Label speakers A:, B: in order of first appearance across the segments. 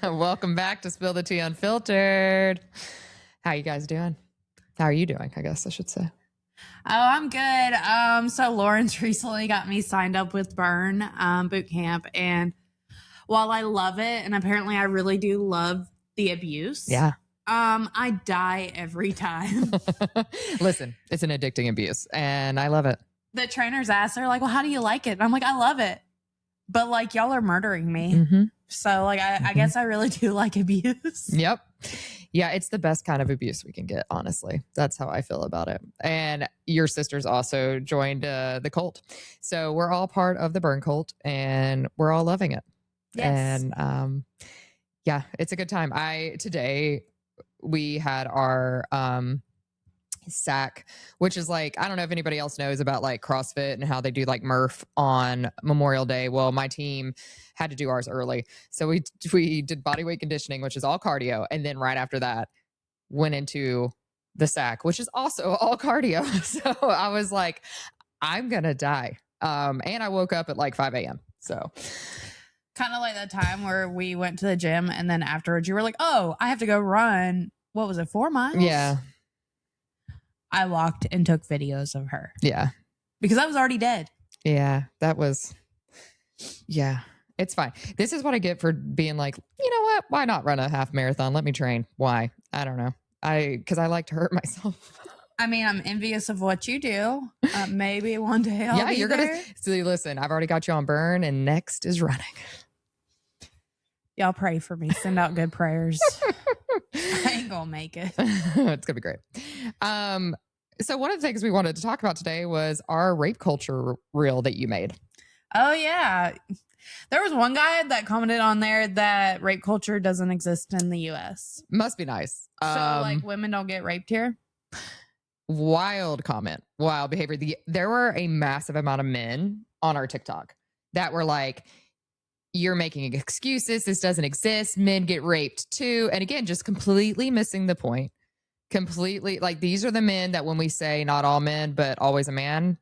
A: Welcome back to Spill the Tea Unfiltered. How you guys doing? How are you doing? I guess I should say.
B: Oh, I'm good. So Lawrence recently got me signed up with Burn boot camp, and while I love it, and apparently I really do love the abuse.
A: Yeah.
B: I die every time.
A: Listen, it's an addicting abuse, and I love it.
B: The trainers ask, they're like, "Well, how do you like it?" And I'm like, "I love it," but like y'all are murdering me.
A: Mm-hmm.
B: So like, I guess I really do like abuse.
A: Yep. Yeah, it's the best kind of abuse we can get, honestly. That's how I feel about it. And your sisters also joined the cult. So we're all part of the Burn cult, and we're all loving it.
B: Yes.
A: And yeah, it's a good time. Today we had our SAC, which is like, I don't know if anybody else knows about like CrossFit and how they do like Murph on Memorial Day. Well, my team had to do ours early. So we did body weight conditioning, which is all cardio. And then right after that went into the SAC, which is also all cardio. So I was like, I'm going to die. And I woke up at like 5 a.m. So
B: kind of like that time where we went to the gym and then afterwards you were like, "Oh, I have to go run." What was it? 4 miles?
A: yeah.
B: I walked and took videos of her
A: Yeah.
B: because I was already dead.
A: Yeah. Yeah. It's fine. This is what I get for being like, you know what? Why not run a half marathon? Let me train. Why? I don't know. Because I like to hurt myself.
B: I mean, I'm envious of what you do. Maybe one day I'll be there.
A: Gonna. So listen, I've already got you on Burn, and next is running.
B: Y'all pray for me. Send out good prayers. I ain't gonna make it.
A: It's gonna be great. So one of the things we wanted to talk about today was our rape culture reel that you made.
B: Oh yeah. There was one guy that commented on there that rape culture doesn't exist in the US.
A: Must be nice.
B: So like women don't get raped here?
A: Wild comment. Wild behavior. There were a massive amount of men on our TikTok that were like, you're making excuses. This doesn't exist. Men get raped too. And again, just completely missing the point. Completely. Like, these are the men that when we say not all men, but always a man,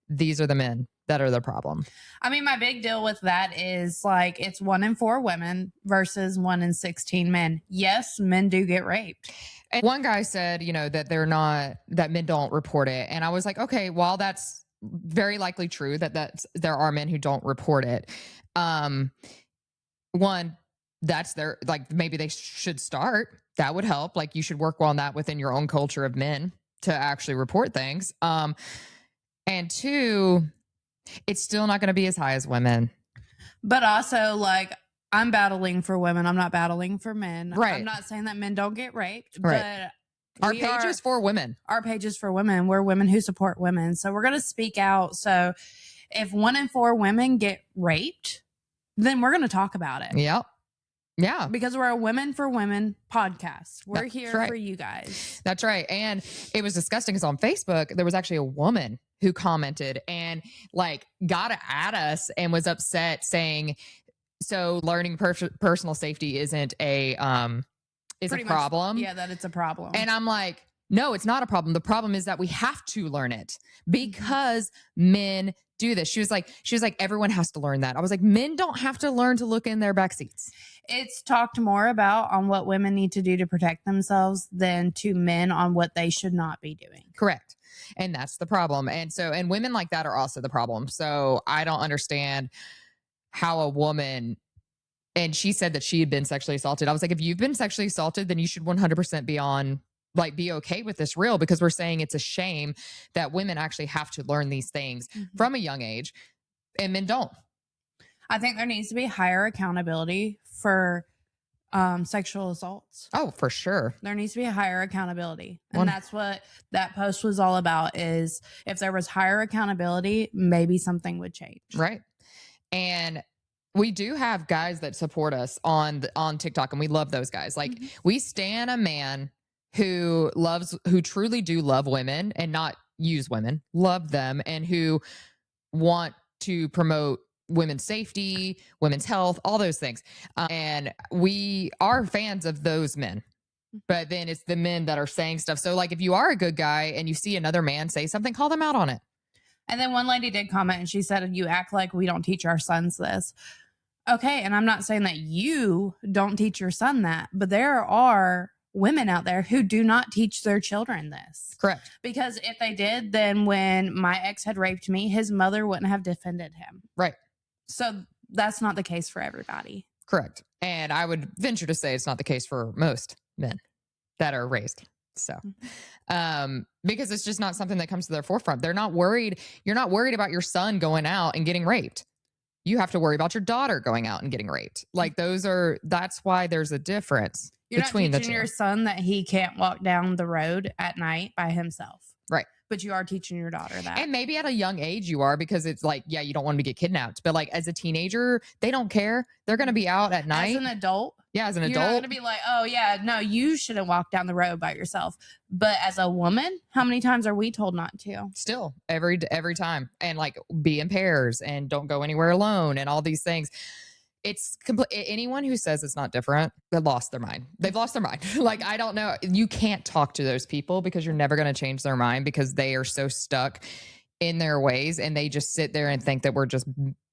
A: these are the men that are the problem.
B: I mean, my big deal with that is like, it's 1 in 4 women versus 1 in 16 men. Yes, men do get raped.
A: And one guy said, that men don't report it. And I was like, okay, while that's very likely true that there are men who don't report it. One, that's their, like, maybe they should start. That would help. Like, you should work on that within your own culture of men to actually report things. And 2, it's still not going to be as high as women.
B: But also, like, I'm battling for women. I'm not battling for men.
A: Right.
B: I'm not saying that men don't get raped,
A: right. But our page is for women.
B: Our page is for women. We're women who support women. So we're going to speak out. So if 1 in 4 women get raped, then we're going to talk about it.
A: Yep. Yeah.
B: Because we're a Women for Women podcast. We're
A: That's
B: here
A: right.
B: for you guys.
A: That's right. And it was disgusting because on Facebook, there was actually a woman who commented and like got at us and was upset saying, so learning personal safety isn't a problem.
B: Yeah, that it's a problem.
A: And I'm like, no, it's not a problem. The problem is that we have to learn it because men do this. She was like, everyone has to learn that. I was like, men don't have to learn to look in their back seats.
B: It's talked more about on what women need to do to protect themselves than to men on what they should not be doing.
A: Correct. And that's the problem. And women like that are also the problem. So I don't understand how a woman, and she said that she had been sexually assaulted. I was like, if you've been sexually assaulted, then you should 100% be okay with this reel, because we're saying it's a shame that women actually have to learn these things from a young age and men don't.
B: I think there needs to be higher accountability for sexual assaults.
A: Oh, for sure.
B: There needs to be a higher accountability. And that's what that post was all about, is if there was higher accountability, maybe something would change.
A: Right. And we do have guys that support us on TikTok, and we love those guys. Like, we stan a man who truly do love women and not use women, love them, and who want to promote women's safety, women's health, all those things. And we are fans of those men. But then it's the men that are saying stuff. So like, if you are a good guy and you see another man say something, call them out on it.
B: And then one lady did comment and she said, "You act like we don't teach our sons this." Okay, and I'm not saying that you don't teach your son that, but there are women out there who do not teach their children this.
A: Correct.
B: Because if they did, then when my ex had raped me, his mother wouldn't have defended him.
A: Right.
B: So that's not the case for everybody.
A: Correct. And I would venture to say it's not the case for most men that are raised. So, because it's just not something that comes to their forefront. They're not worried. You're not worried about your son going out and getting raped. You have to worry about your daughter going out and getting raped. Like that's why there's a difference between the two.
B: You're not teaching your son that he can't walk down the road at night by himself.
A: Right.
B: But you are teaching your daughter that.
A: And maybe at a young age you are, because it's like, yeah, you don't want them to get kidnapped. But like as a teenager, they don't care. They're going to be out at night.
B: As an adult.
A: Yeah, as an
B: You're
A: adult.
B: not going to be like, oh, yeah, no, you shouldn't walk down the road by yourself. But as a woman, how many times are we told not to?
A: Still, every time. And like be in pairs and don't go anywhere alone and all these things. It's anyone who says it's not different, they lost their mind. They've lost their mind. Like, I don't know. You can't talk to those people because you're never going to change their mind, because they are so stuck in their ways and they just sit there and think that we're just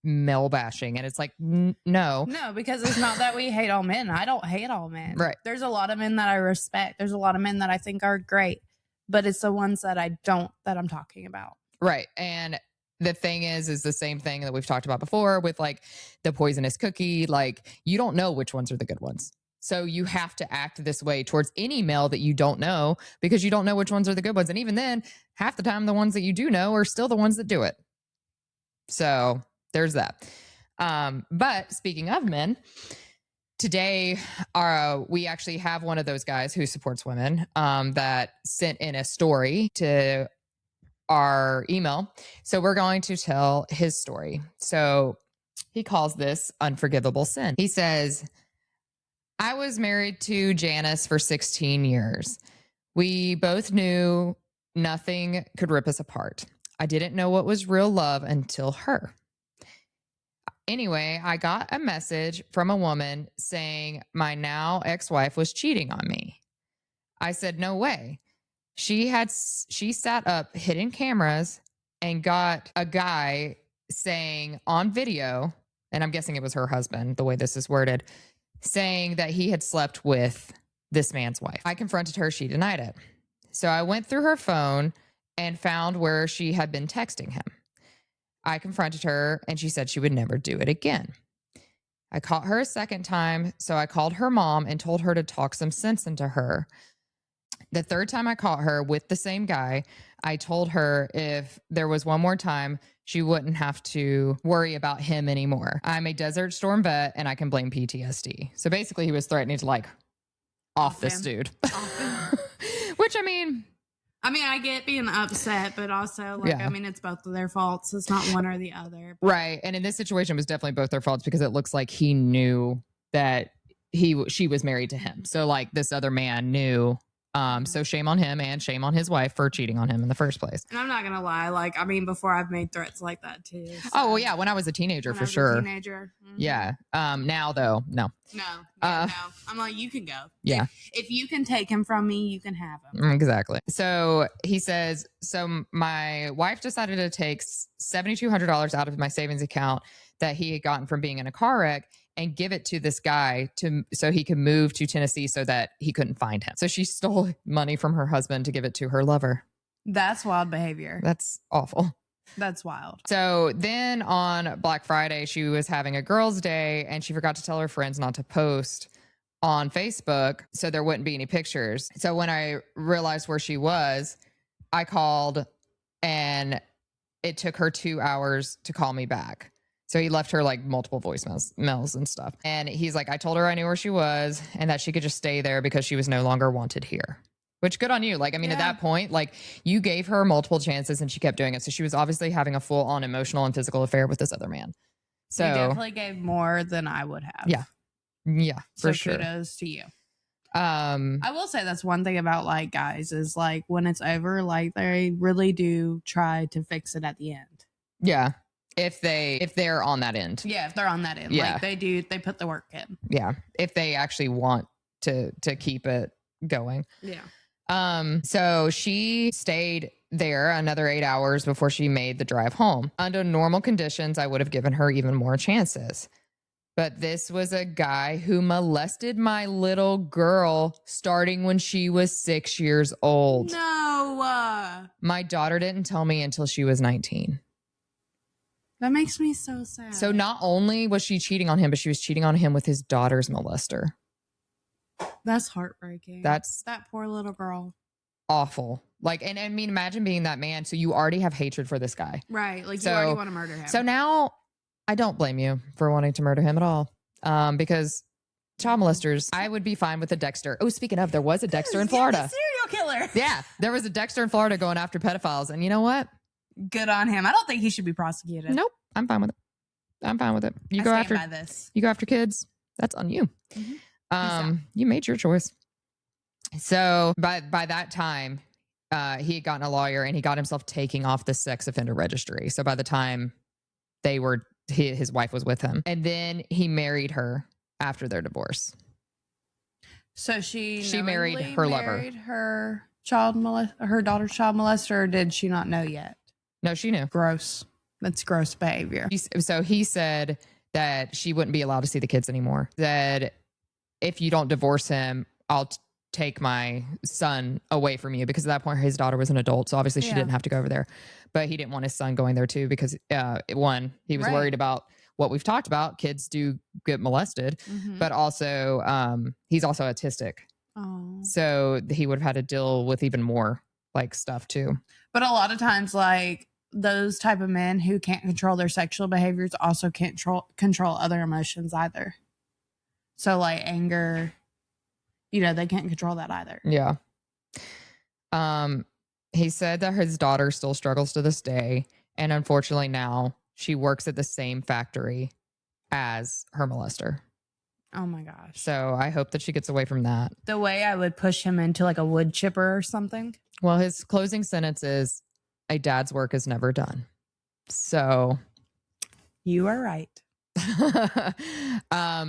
A: male bashing. And it's like, no.
B: No, because it's not that we hate all men. I don't hate all men.
A: Right.
B: There's a lot of men that I respect. There's a lot of men that I think are great, but it's the ones that I don't, that I'm talking about.
A: Right. And the thing is the same thing that we've talked about before with like the poisonous cookie. Like, you don't know which ones are the good ones. So you have to act this way towards any male that you don't know, because you don't know which ones are the good ones. And even then, half the time, the ones that you do know are still the ones that do it. So there's that. But speaking of men, today, we actually have one of those guys who supports women that sent in a story to our email. So we're going to tell his story. So he calls this Unforgivable Sin. He says, I was married to Janice for 16 years. We both knew nothing could rip us apart. I didn't know what was real love until her. Anyway, I got a message from a woman saying my now ex-wife was cheating on me. I said, no way. She sat up hidden cameras and got a guy saying on video, and I'm guessing it was her husband, the way this is worded, saying that he had slept with this man's wife. I confronted her. She denied it. So I went through her phone and found where she had been texting him. I confronted her and she said she would never do it again. I caught her a second time. So I called her mom and told her to talk some sense into her. The third time I caught her with the same guy, I told her if there was one more time, she wouldn't have to worry about him anymore. I'm a Desert Storm vet and I can blame PTSD. So basically he was threatening to like off this dude. Which I mean,
B: I get being upset, but also like,
A: Yeah.
B: it's both of their faults. It's not one or the other.
A: Right. And in this situation, it was definitely both their faults, because it looks like he knew that she was married to him. So like this other man knew. So shame on him and shame on his wife for cheating on him in the first place.
B: And I'm not going to lie. Before I've made threats like that too. So.
A: Oh, well, yeah. When I was a teenager, for sure.
B: Mm-hmm.
A: Yeah. Now though, no.
B: No. I'm like, you can go.
A: Yeah.
B: If you can take him from me, you can have him.
A: Exactly. So he says, so my wife decided to take $7,200 out of my savings account that he had gotten from being in a car wreck and give it to this guy so he could move to Tennessee so that he couldn't find him. So she stole money from her husband to give it to her lover.
B: That's wild behavior.
A: That's awful.
B: That's wild.
A: So then on Black Friday, she was having a girls' day and she forgot to tell her friends not to post on Facebook so there wouldn't be any pictures. So when I realized where she was, I called and it took her 2 hours to call me back. So he left her like multiple voicemails and stuff. And he's like, I told her I knew where she was and that she could just stay there because she was no longer wanted here. Which, good on you. Like, at that point, like, you gave her multiple chances and she kept doing it. So she was obviously having a full on emotional and physical affair with this other man. So
B: you definitely gave more than I would have.
A: Yeah. Yeah, for
B: so
A: sure.
B: Kudos to you. I will say that's one thing about like guys is like when it's over, like they really do try to fix it at the end.
A: Yeah. If they're on that end.
B: Yeah, if they're on that end.
A: Yeah.
B: Like they put the work in.
A: Yeah. If they actually want to keep it going.
B: Yeah.
A: So she stayed there another 8 hours before she made the drive home. Under normal conditions, I would have given her even more chances. But this was a guy who molested my little girl starting when she was 6 years old.
B: No.
A: My daughter didn't tell me until she was 19.
B: That makes me so sad.
A: So not only was she cheating on him, but she was cheating on him with his daughter's molester.
B: That's heartbreaking.
A: That's
B: that poor little girl.
A: Awful. Like, and I mean, imagine being that man. So you already have hatred for this guy.
B: Right. Like, you already want to murder him.
A: So now I don't blame you for wanting to murder him at all. Because child molesters, I would be fine with a Dexter. Oh, speaking of, there was a Dexter in Florida.
B: Serial killer.
A: Yeah, there was a Dexter in Florida going after pedophiles. And you know what?
B: Good on him. I don't think he should be prosecuted.
A: Nope. I'm fine with it. I'm fine with it. You go after kids. That's on you.
B: Mm-hmm.
A: You made your choice. So by that time, he had gotten a lawyer and he got himself taking off the sex offender registry. So by the time his wife was with him, and then he married her after their divorce.
B: So she
A: married her lover,
B: her daughter's child molester, or did she not know yet?
A: No, she knew.
B: Gross. That's gross behavior.
A: So he said that she wouldn't be allowed to see the kids anymore. That if you don't divorce him, I'll take my son away from you, because at that point his daughter was an adult, so obviously she didn't have to go over there, but he didn't want his son going there too, because one, he was worried about what we've talked about, kids do get molested, but also he's also autistic. So he would have had to deal with even more like stuff too.
B: But a lot of times, like, those type of men who can't control their sexual behaviors also can't control other emotions either. So like anger, they can't control that either.
A: Yeah. He said that his daughter still struggles to this day. And unfortunately now she works at the same factory as her molester.
B: Oh my gosh.
A: So I hope that she gets away from that.
B: The way I would push him into like a wood chipper or something.
A: Well, his closing sentence is, "A dad's work is never done." So
B: you are right.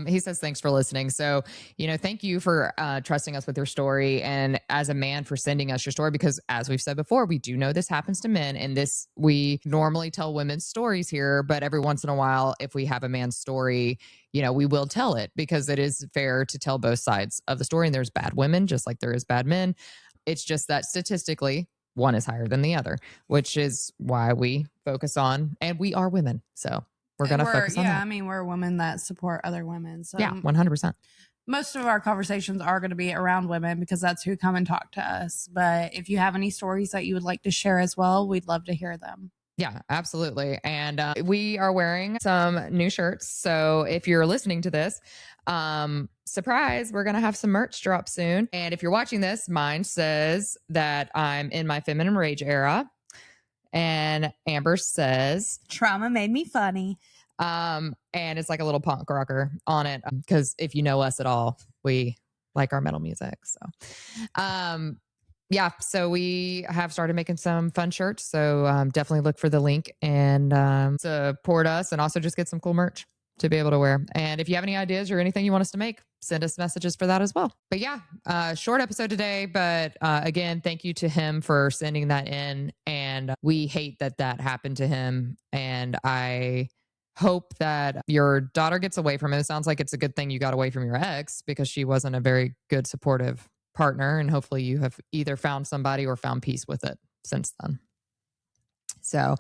A: He says, thanks for listening. So, thank you for trusting us with your story, and as a man for sending us your story, because as we've said before, we do know this happens to men, and we normally tell women's stories here, but every once in a while, if we have a man's story, we will tell it, because it is fair to tell both sides of the story. And there's bad women just like there is bad men. It's just that statistically one is higher than the other, which is why we focus on, and we are women. So we're going to focus on that.
B: Yeah, I mean, we're women that support other women. So
A: yeah, 100%.
B: Most of our conversations are going to be around women, because that's who come and talk to us. But if you have any stories that you would like to share as well, we'd love to hear them.
A: Yeah, absolutely. And we are wearing some new shirts. So if you're listening to this, surprise, we're going to have some merch drop soon. And if you're watching this, mine says that I'm in my feminine rage era. And Amber says,
B: "Trauma made me funny."
A: And it's like a little punk rocker on it, because if you know us at all, we like our metal music. So yeah, so we have started making some fun shirts. So definitely look for the link and support us, and also just get some cool merch to be able to wear. And if you have any ideas or anything you want us to make, send us messages for that as well. But yeah, short episode today. But again, thank you to him for sending that in. And we hate that happened to him. And I hope that your daughter gets away from it. It sounds like it's a good thing you got away from your ex, because she wasn't a very good supportive partner. And hopefully you have either found somebody or found peace with it since then. So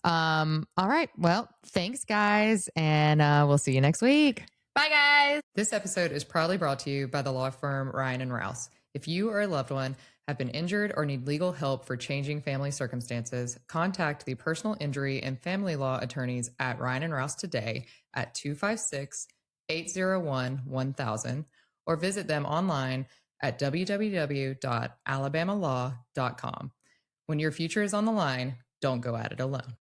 A: all right. Well, thanks, guys. And we'll see you next week.
B: Bye, guys.
A: This episode is proudly brought to you by the law firm Ryan and Rouse. If you or a loved one have been injured or need legal help for changing family circumstances, contact the personal injury and family law attorneys at Ryan and Rouse today at 256-801-1000, or visit them online at www.alabamalaw.com. When your future is on the line, don't go at it alone.